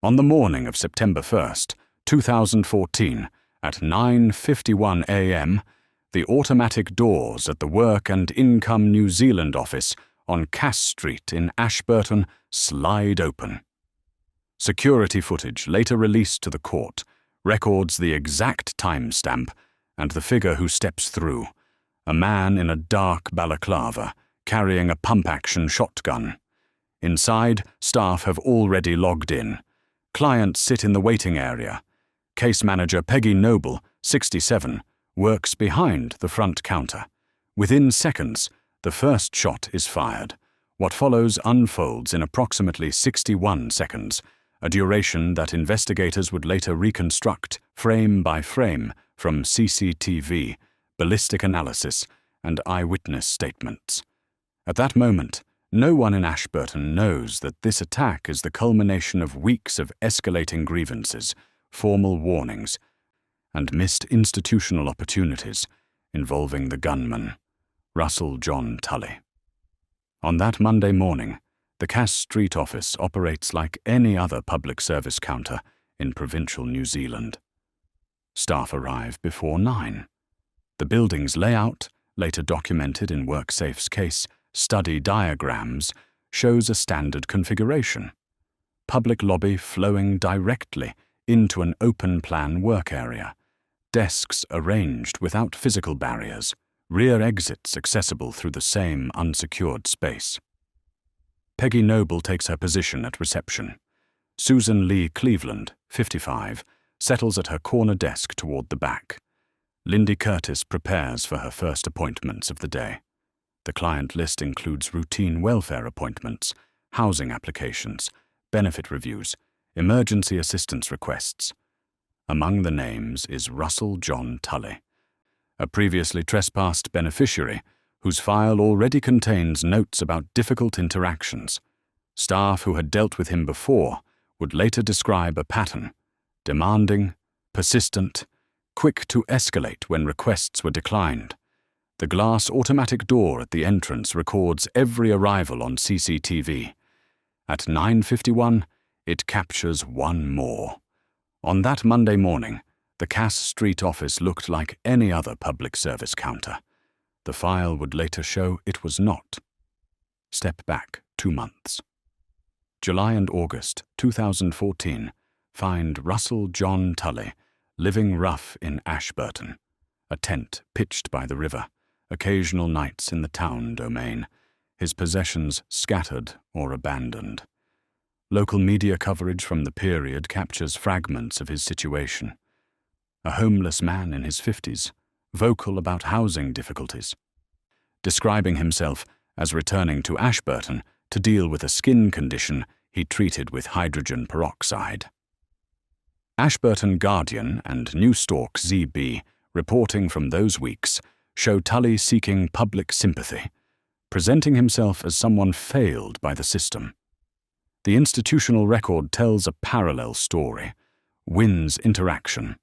On the morning of September 1st, 2014, at 9:51 a.m., the automatic doors at the Work and Income New Zealand office on Cass Street in Ashburton slide open. Security footage later released to the court records the exact timestamp and the figure who steps through, a man in a dark balaclava carrying a pump-action shotgun. Inside, staff have already logged in. Clients sit in the waiting area. Case manager Peggy Noble, 67, works behind the front counter. Within seconds, the first shot is fired. What follows unfolds in approximately 61 seconds, a duration that investigators would later reconstruct frame by frame from CCTV, ballistic analysis, and eyewitness statements. At that moment, no one in Ashburton knows that this attack is the culmination of weeks of escalating grievances, formal warnings, and missed institutional opportunities involving the gunman, Russell John Tully. On that Monday morning, the Cass Street office operates like any other public service counter in provincial New Zealand. Staff arrive before 9. The building's layout, later documented in WorkSafe's case study diagrams, shows a standard configuration. Public lobby flowing directly into an open-plan work area, desks arranged without physical barriers, rear exits accessible through the same unsecured space. Peggy Noble takes her position at reception. Susan Lee Cleveland, 55, settles at her corner desk toward the back. Lindy Curtis prepares for her first appointments of the day. The client list includes routine welfare appointments, housing applications, benefit reviews, emergency assistance requests. Among the names is Russell John Tully, a previously trespassed beneficiary whose file already contains notes about difficult interactions. Staff who had dealt with him before would later describe a pattern: demanding, persistent, quick to escalate when requests were declined. The glass automatic door at the entrance records every arrival on CCTV. At 9:51, it captures one more. On that Monday morning, the Cass Street office looked like any other public service counter. The file would later show it was not. Step back 2 months. July and August 2014 find Russell John Tully living rough in Ashburton, a tent pitched by the river, occasional nights in the town domain, his possessions scattered or abandoned. Local media coverage from the period captures fragments of his situation. A homeless man in his 50s, vocal about housing difficulties, describing himself as returning to Ashburton to deal with a skin condition he treated with hydrogen peroxide. Ashburton Guardian and New Stalk ZB, reporting from those weeks, show Tully seeking public sympathy, presenting himself as someone failed by the system. The institutional record tells a parallel story: wins interaction.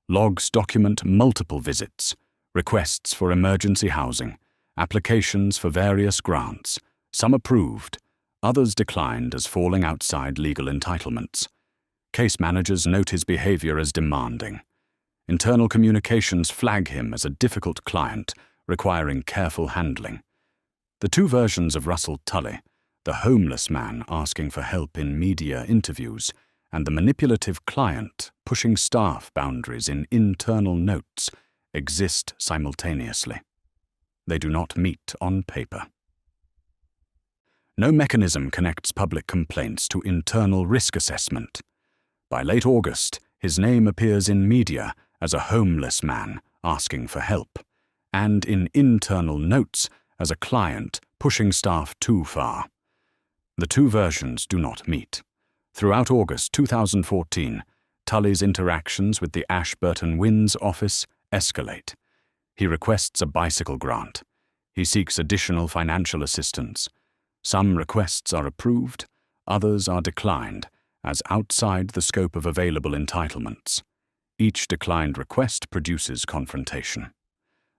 Logs document multiple visits, requests for emergency housing, applications for various grants, some approved, others declined as falling outside legal entitlements. Case managers note his behaviour as demanding. Internal communications flag him as a difficult client, requiring careful handling. The two versions of Russell Tully, the homeless man asking for help in media interviews, and the manipulative client pushing staff boundaries in internal notes, exist simultaneously. They do not meet on paper. No mechanism connects public complaints to internal risk assessment. By late August, his name appears in media as a homeless man asking for help, and in internal notes as a client pushing staff too far. The two versions do not meet. Throughout August 2014, Tully's interactions with the Ashburton Winds office escalate. He requests a bicycle grant. He seeks additional financial assistance. Some requests are approved, others are declined, as outside the scope of available entitlements. Each declined request produces confrontation.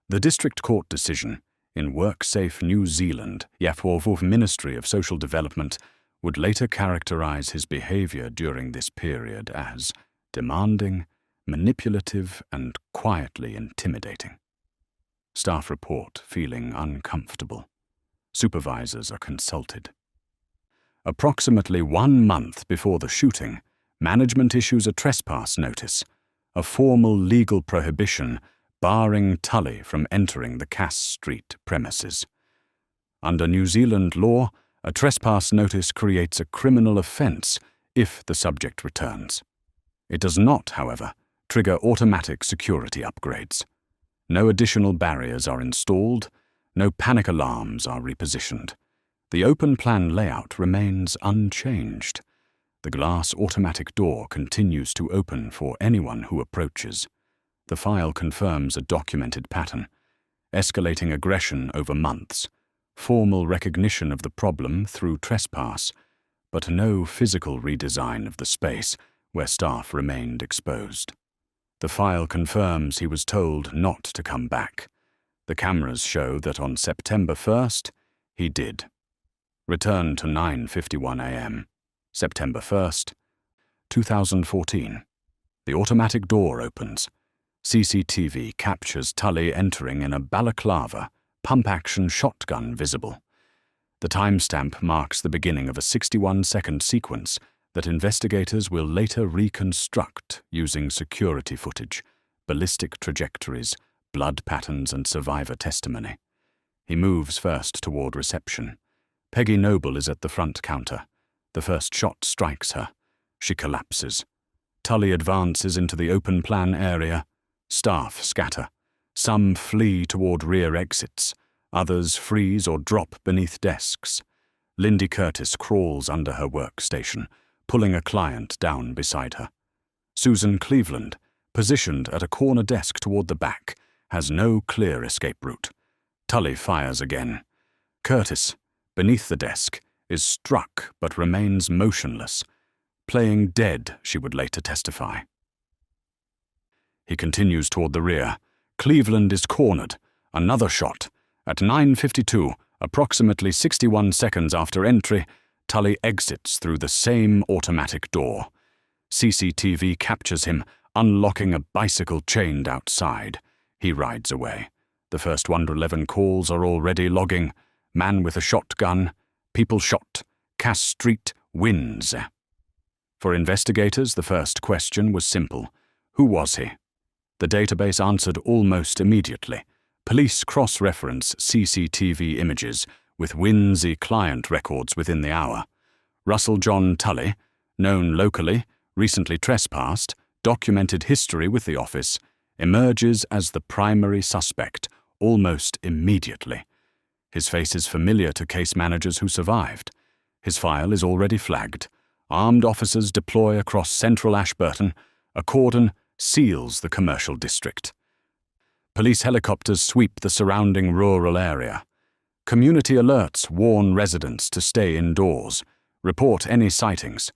The District Court decision in WorkSafe New Zealand, Yafuovu Ministry of Social Development, would later characterize his behaviour during this period as demanding, manipulative, and quietly intimidating. Staff report feeling uncomfortable. Supervisors are consulted. Approximately 1 month before the shooting, management issues a trespass notice, a formal legal prohibition barring Tully from entering the Cass Street premises. Under New Zealand law, a trespass notice creates a criminal offence if the subject returns. It does not, however, trigger automatic security upgrades. No additional barriers are installed, no panic alarms are repositioned. The open plan layout remains unchanged. The glass automatic door continues to open for anyone who approaches. The file confirms a documented pattern: escalating aggression over months, formal recognition of the problem through trespass, but no physical redesign of the space where staff remained exposed. The file confirms he was told not to come back. The cameras show that on September 1st, he did. Return to 9:51 a.m., September 1st, 2014. The automatic door opens. CCTV captures Tully entering in a balaclava, pump-action shotgun visible. The timestamp marks the beginning of a 61-second sequence that investigators will later reconstruct using security footage, ballistic trajectories, blood patterns, and survivor testimony. He moves first toward reception. Peggy Noble is at the front counter. The first shot strikes her. She collapses. Tully advances into the open plan area. Staff scatter. Some flee toward rear exits. Others freeze or drop beneath desks. Lindy Curtis crawls under her workstation, pulling a client down beside her. Susan Cleveland, positioned at a corner desk toward the back, has no clear escape route. Tully fires again. Curtis, beneath the desk, is struck but remains motionless. Playing dead, she would later testify. He continues toward the rear. Cleveland is cornered. Another shot. At 9:52, approximately 61 seconds after entry, Tully exits through the same automatic door. CCTV captures him, unlocking a bicycle chained outside. He rides away. The first 111 calls are already logging. Man with a shotgun. People shot. Cass Street wins. For investigators, the first question was simple. Who was he? The database answered almost immediately. Police cross-reference CCTV images with whimsy client records within the hour. Russell John Tully, known locally, recently trespassed, documented history with the office, emerges as the primary suspect almost immediately. His face is familiar to case managers who survived. His file is already flagged. Armed officers deploy across central Ashburton. A cordon seals the commercial district. Police helicopters sweep the surrounding rural area. Community alerts warn residents to stay indoors, report any sightings.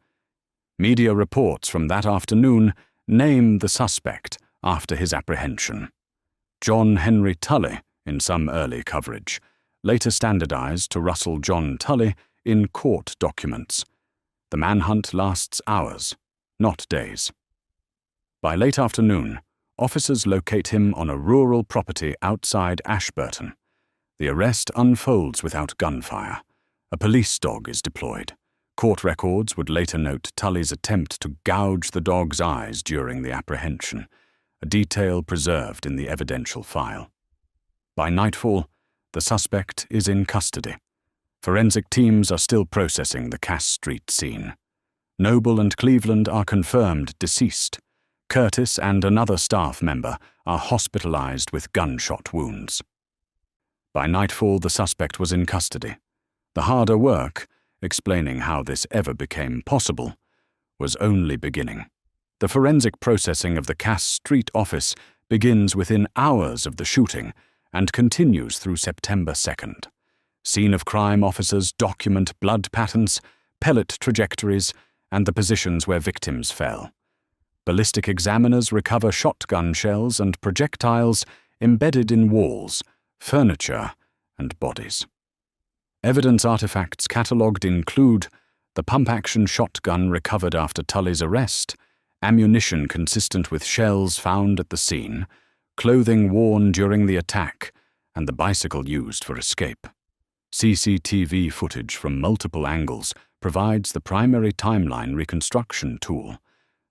Media reports from that afternoon name the suspect after his apprehension. John Henry Tully in some early coverage, later standardized to Russell John Tully in court documents. The manhunt lasts hours, not days. By late afternoon, officers locate him on a rural property outside Ashburton. The arrest unfolds without gunfire. A police dog is deployed. Court records would later note Tully's attempt to gouge the dog's eyes during the apprehension, a detail preserved in the evidential file. By nightfall, the suspect is in custody. Forensic teams are still processing the Cass Street scene. Noble and Cleveland are confirmed deceased. Curtis and another staff member are hospitalized with gunshot wounds. By nightfall, the suspect was in custody. The harder work, explaining how this ever became possible, was only beginning. The forensic processing of the Cass Street office begins within hours of the shooting and continues through September 2nd. Scene of crime officers document blood patterns, pellet trajectories, and the positions where victims fell. Ballistic examiners recover shotgun shells and projectiles embedded in walls, furniture, and bodies. Evidence artifacts catalogued include the pump-action shotgun recovered after Tully's arrest, ammunition consistent with shells found at the scene, clothing worn during the attack, and the bicycle used for escape. CCTV footage from multiple angles provides the primary timeline reconstruction tool.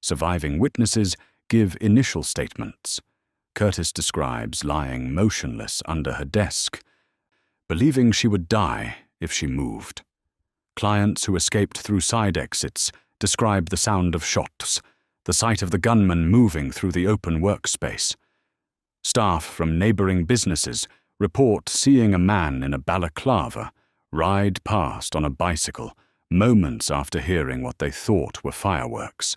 Surviving witnesses give initial statements. Curtis describes lying motionless under her desk, believing she would die if she moved. Clients who escaped through side exits describe the sound of shots, the sight of the gunman moving through the open workspace. Staff from neighboring businesses report seeing a man in a balaclava ride past on a bicycle moments after hearing what they thought were fireworks.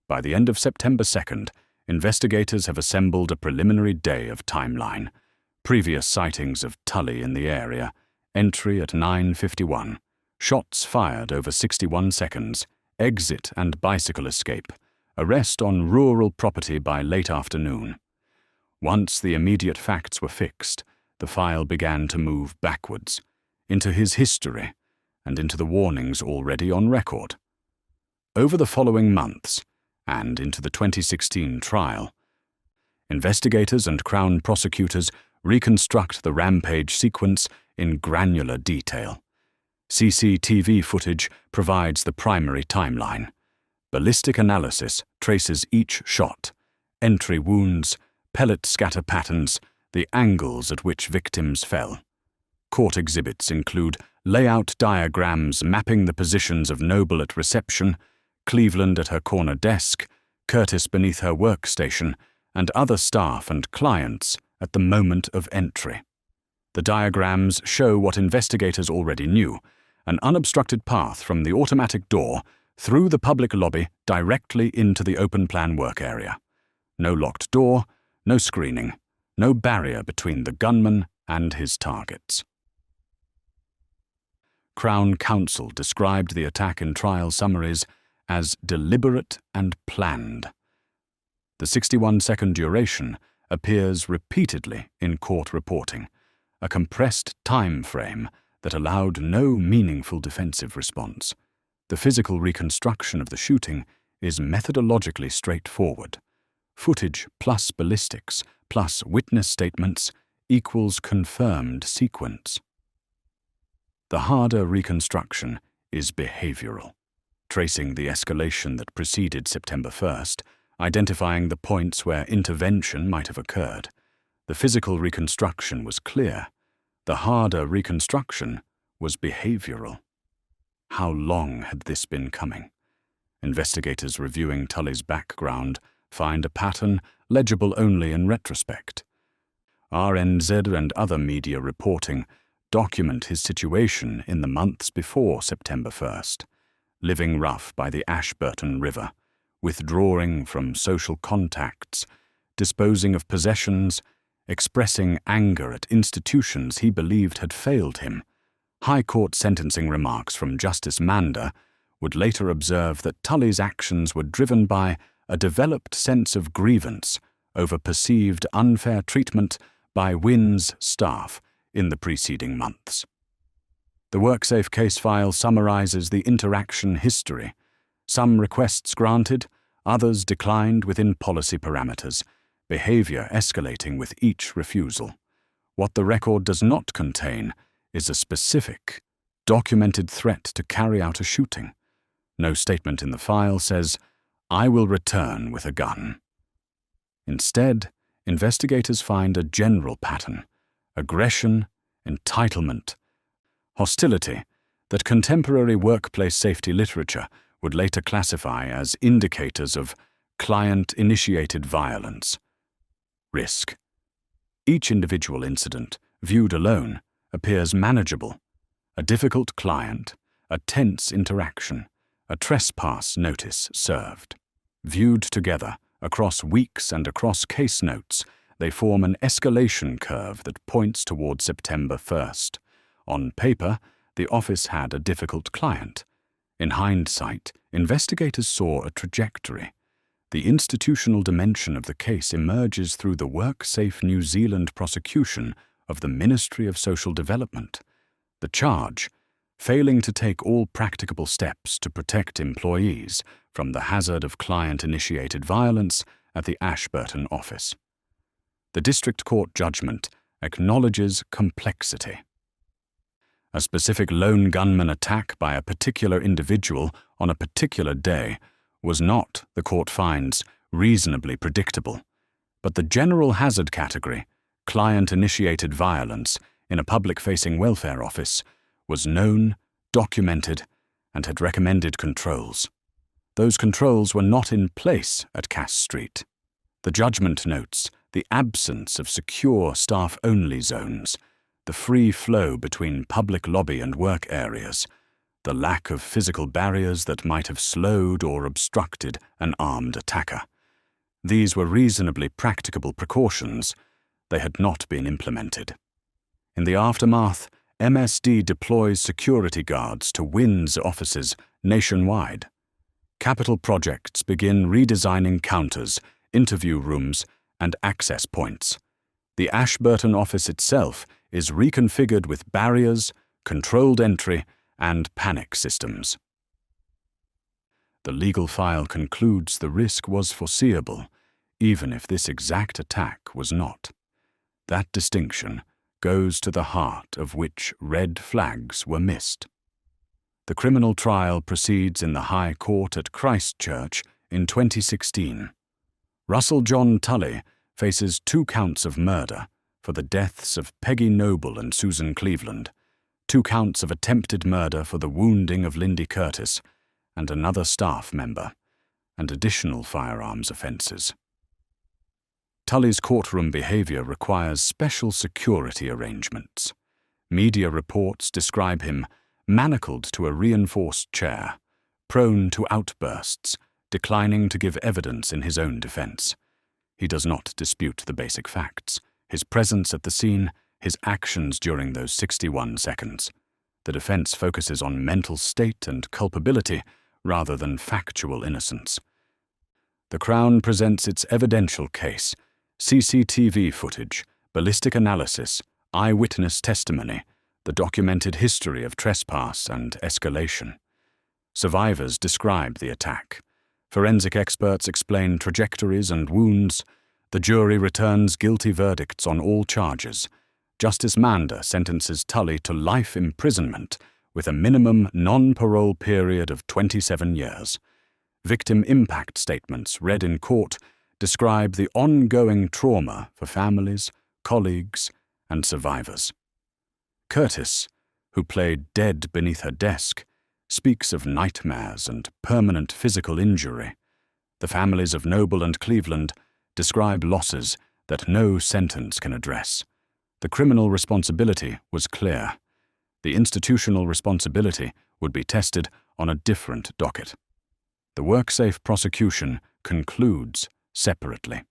By the end of September 2nd, investigators have assembled a preliminary day of timeline. Previous sightings of Tully in the area, entry at 9:51, shots fired over 61 seconds, exit and bicycle escape, arrest on rural property by late afternoon. Once the immediate facts were fixed, the file began to move backwards, into his history, and into the warnings already on record. Over the following months, and into the 2016 trial, investigators and Crown prosecutors reconstruct the rampage sequence in granular detail. CCTV footage provides the primary timeline. Ballistic analysis traces each shot, entry wounds, pellet scatter patterns, the angles at which victims fell. Court exhibits include layout diagrams mapping the positions of Noble at reception, Cleveland at her corner desk, Curtis beneath her workstation, and other staff and clients at the moment of entry. The diagrams show what investigators already knew: an unobstructed path from the automatic door through the public lobby directly into the open-plan work area. No locked door, no screening, no barrier between the gunman and his targets. Crown Counsel described the attack in trial summaries as deliberate and planned. The 61-second duration appears repeatedly in court reporting, a compressed time frame that allowed no meaningful defensive response. The physical reconstruction of the shooting is methodologically straightforward. Footage plus ballistics plus witness statements equals confirmed sequence. The harder reconstruction is behavioral, tracing the escalation that preceded September 1st, identifying the points where intervention might have occurred. The physical reconstruction was clear. The harder reconstruction was behavioral. How long had this been coming? Investigators reviewing Tully's background find a pattern legible only in retrospect. RNZ and other media reporting document his situation in the months before September 1st, living rough by the Ashburton River, withdrawing from social contacts, disposing of possessions, expressing anger at institutions he believed had failed him. High Court sentencing remarks from Justice Mander would later observe that Tully's actions were driven by a developed sense of grievance over perceived unfair treatment by Wynn's staff in the preceding months. The WorkSafe case file summarizes the interaction history. Some requests granted, others declined within policy parameters, behavior escalating with each refusal. What the record does not contain is a specific, documented threat to carry out a shooting. No statement in the file says, "I will return with a gun." Instead, investigators find a general pattern: aggression, entitlement, hostility that contemporary workplace safety literature would later classify as indicators of client-initiated violence. Risk. Each individual incident, viewed alone, appears manageable. A difficult client, a tense interaction, a trespass notice served. Viewed together, across weeks and across case notes, they form an escalation curve that points toward September 1st. On paper, the office had a difficult client. In hindsight, investigators saw a trajectory. The institutional dimension of the case emerges through the WorkSafe New Zealand prosecution of the Ministry of Social Development. The charge, failing to take all practicable steps to protect employees from the hazard of client-initiated violence at the Ashburton office. The District Court judgment acknowledges complexity. A specific lone gunman attack by a particular individual on a particular day was not, the court finds, reasonably predictable, but the general hazard category, client-initiated violence, in a public-facing welfare office, was known, documented, and had recommended controls. Those controls were not in place at Cass Street. The judgment notes the absence of secure staff-only zones, the free flow between public lobby and work areas, the lack of physical barriers that might have slowed or obstructed an armed attacker. These were reasonably practicable precautions. They had not been implemented. In the aftermath, MSD deploys security guards to WINS offices nationwide. Capital projects begin redesigning counters, interview rooms, and access points. The Ashburton office itself is reconfigured with barriers, controlled entry, and panic systems. The legal file concludes the risk was foreseeable, even if this exact attack was not. That distinction goes to the heart of which red flags were missed. The criminal trial proceeds in the High Court at Christchurch in 2016. Russell John Tully faces 2 counts of murder for the deaths of Peggy Noble and Susan Cleveland, 2 counts of attempted murder for the wounding of Lindy Curtis and another staff member, and additional firearms offences. Tully's courtroom behaviour requires special security arrangements. Media reports describe him manacled to a reinforced chair, prone to outbursts, declining to give evidence in his own defence. He does not dispute the basic facts, his presence at the scene, his actions during those 61 seconds. The defence focuses on mental state and culpability rather than factual innocence. The Crown presents its evidential case, CCTV footage, ballistic analysis, eyewitness testimony, the documented history of trespass and escalation. Survivors describe the attack. Forensic experts explain trajectories and wounds. The jury returns guilty verdicts on all charges. Justice Mander sentences Tully to life imprisonment with a minimum non-parole period of 27 years. Victim impact statements read in court describe the ongoing trauma for families, colleagues, and survivors. Curtis, who played dead beneath her desk, speaks of nightmares and permanent physical injury. The families of Noble and Cleveland describe losses that no sentence can address. The criminal responsibility was clear. The institutional responsibility would be tested on a different docket. The WorkSafe prosecution concludes separately.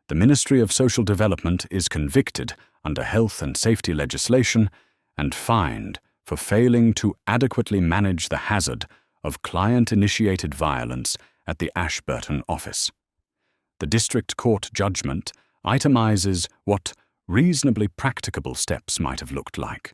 The Ministry of Social Development is convicted under health and safety legislation and fined for failing to adequately manage the hazard of client-initiated violence at the Ashburton office. The District Court judgment itemizes what reasonably practicable steps might have looked like.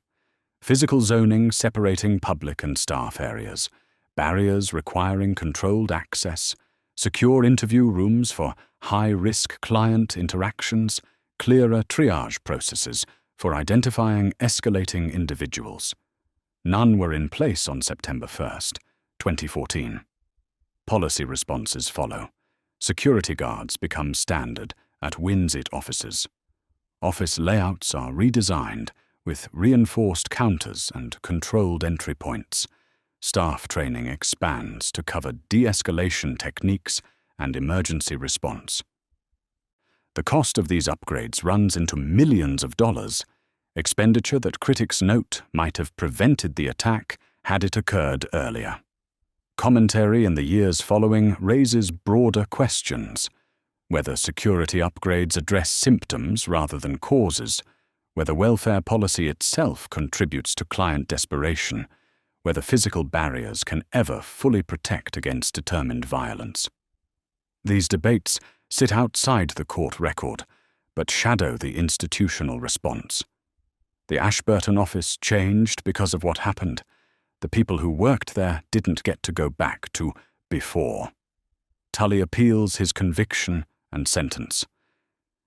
Physical zoning separating public and staff areas, barriers requiring controlled access, secure interview rooms for high-risk client interactions, clearer triage processes for identifying escalating individuals. None were in place on September 1st, 2014. Policy responses follow. Security guards become standard at WINS offices. Office layouts are redesigned with reinforced counters and controlled entry points. Staff training expands to cover de-escalation techniques and emergency response. The cost of these upgrades runs into millions of dollars, expenditure that critics note might have prevented the attack had it occurred earlier. Commentary in the years following raises broader questions: whether security upgrades address symptoms rather than causes, whether welfare policy itself contributes to client desperation, whether physical barriers can ever fully protect against determined violence. These debates sit outside the court record, but shadow the institutional response. The Ashburton office changed because of what happened. The people who worked there didn't get to go back to before. Tully appeals his conviction and sentence.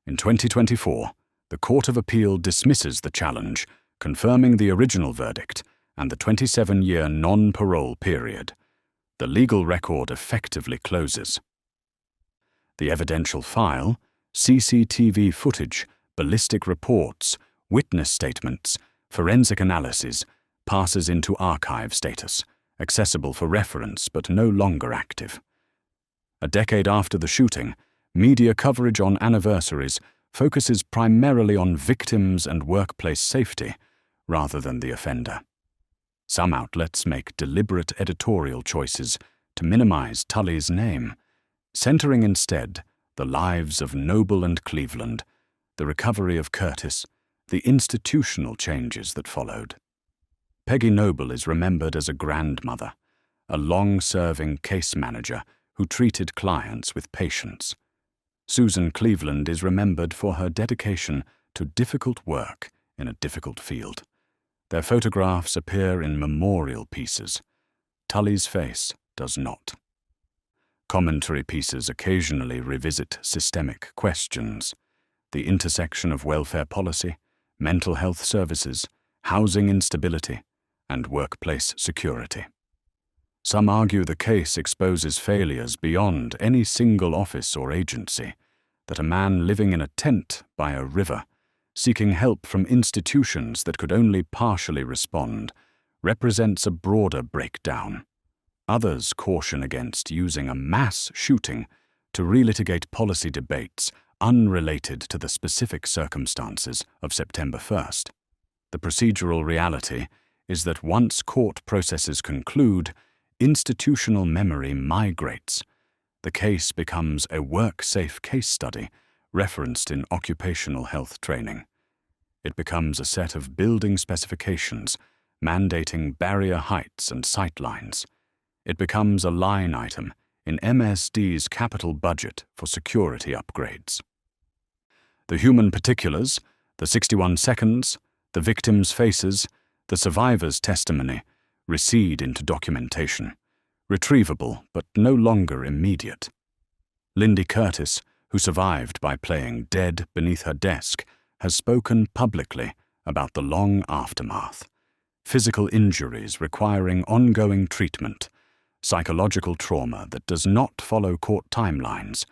In 2024, the Court of Appeal dismisses the challenge, confirming the original verdict and the 27-year non-parole period. The legal record effectively closes. The evidential file, CCTV footage, ballistic reports, witness statements, forensic analysis, passes into archive status, accessible for reference but no longer active. A decade after the shooting, media coverage on anniversaries focuses primarily on victims and workplace safety rather than the offender. Some outlets make deliberate editorial choices to minimize Tully's name, centering instead the lives of Noble and Cleveland, the recovery of Curtis, the institutional changes that followed. Peggy Noble is remembered as a grandmother, a long-serving case manager who treated clients with patience. Susan Cleveland is remembered for her dedication to difficult work in a difficult field. Their photographs appear in memorial pieces. Tully's face does not. Commentary pieces occasionally revisit systemic questions: the intersection of welfare policy, mental health services, housing instability, and workplace security. Some argue the case exposes failures beyond any single office or agency, that a man living in a tent by a river, seeking help from institutions that could only partially respond, represents a broader breakdown. Others caution against using a mass shooting to relitigate policy debates unrelated to the specific circumstances of September 1st. The procedural reality is that once court processes conclude, institutional memory migrates. The case becomes a work-safe case study referenced in occupational health training. It becomes a set of building specifications mandating barrier heights and sight lines. It becomes a line item in MSD's capital budget for security upgrades. The human particulars, the 61 seconds, the victims' faces, the survivors' testimony recede into documentation, retrievable but no longer immediate. Lindy Curtis, who survived by playing dead beneath her desk, has spoken publicly about the long aftermath: physical injuries requiring ongoing treatment, psychological trauma that does not follow court timelines,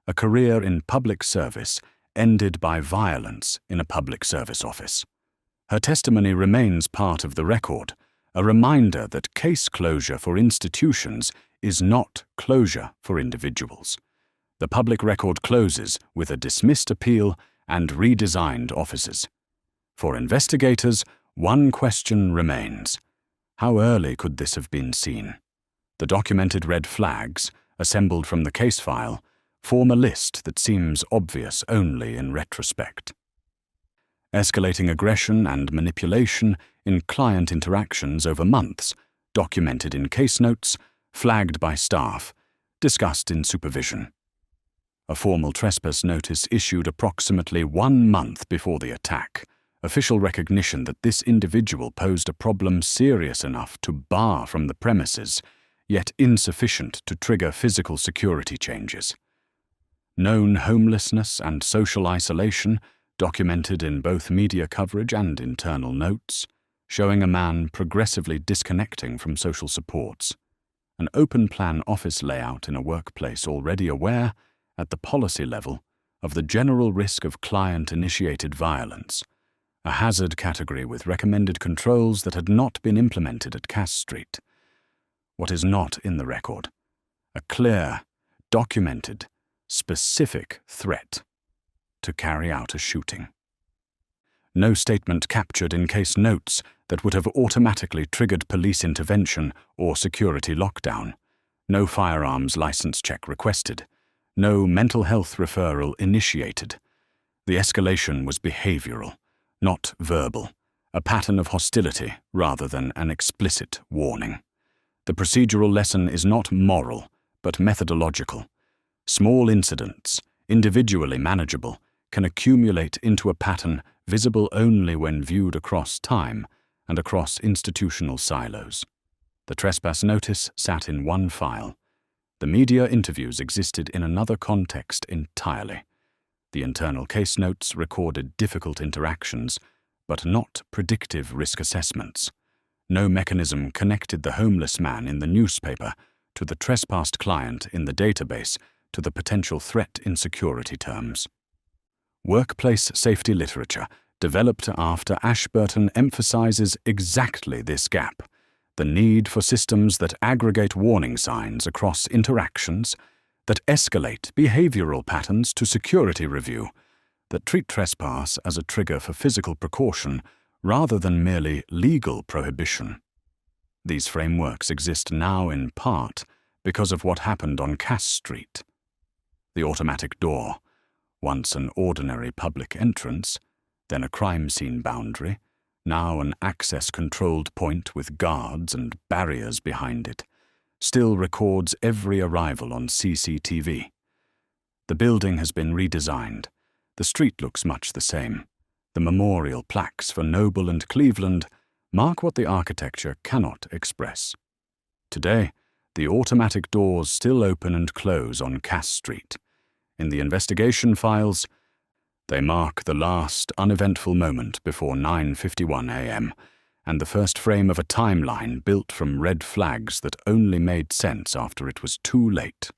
a career in public service ended by violence in a public service office. Her testimony remains part of the record, a reminder that case closure for institutions is not closure for individuals. The public record closes with a dismissed appeal and redesigned offices. For investigators, one question remains: how early could this have been seen? The documented red flags, assembled from the case file, form a list that seems obvious only in retrospect. Escalating aggression and manipulation in client interactions over months, documented in case notes, flagged by staff, discussed in supervision. A formal trespass notice issued approximately 1 month before the attack, official recognition that this individual posed a problem serious enough to bar from the premises, yet insufficient to trigger physical security changes. Known homelessness and social isolation, documented in both media coverage and internal notes, showing a man progressively disconnecting from social supports. An open-plan office layout in a workplace already aware, at the policy level, of the general risk of client-initiated violence, a hazard category with recommended controls that had not been implemented at Cass Street. What is not in the record: a clear, documented, specific threat to carry out a shooting. No statement captured in case notes that would have automatically triggered police intervention or security lockdown. No firearms license check requested. No mental health referral initiated. The escalation was behavioral, not verbal, a pattern of hostility rather than an explicit warning. The procedural lesson is not moral, but methodological. Small incidents, individually manageable, can accumulate into a pattern visible only when viewed across time and across institutional silos. The trespass notice sat in one file. The media interviews existed in another context entirely. The internal case notes recorded difficult interactions, but not predictive risk assessments. No mechanism connected the homeless man in the newspaper to the trespassed client in the database to the potential threat in security terms. Workplace safety literature developed after Ashburton emphasizes exactly this gap: the need for systems that aggregate warning signs across interactions, that escalate behavioral patterns to security review, that treat trespass as a trigger for physical precaution rather than merely legal prohibition. These frameworks exist now in part because of what happened on Cass Street. The automatic door, once an ordinary public entrance, then a crime scene boundary, now an access-controlled point with guards and barriers behind it, still records every arrival on CCTV. The building has been redesigned. The street looks much the same. The memorial plaques for Noble and Cleveland mark what the architecture cannot express. Today, the automatic doors still open and close on Cass Street. In the investigation files, they mark the last uneventful moment before 9:51 a.m. and the first frame of a timeline built from red flags that only made sense after it was too late.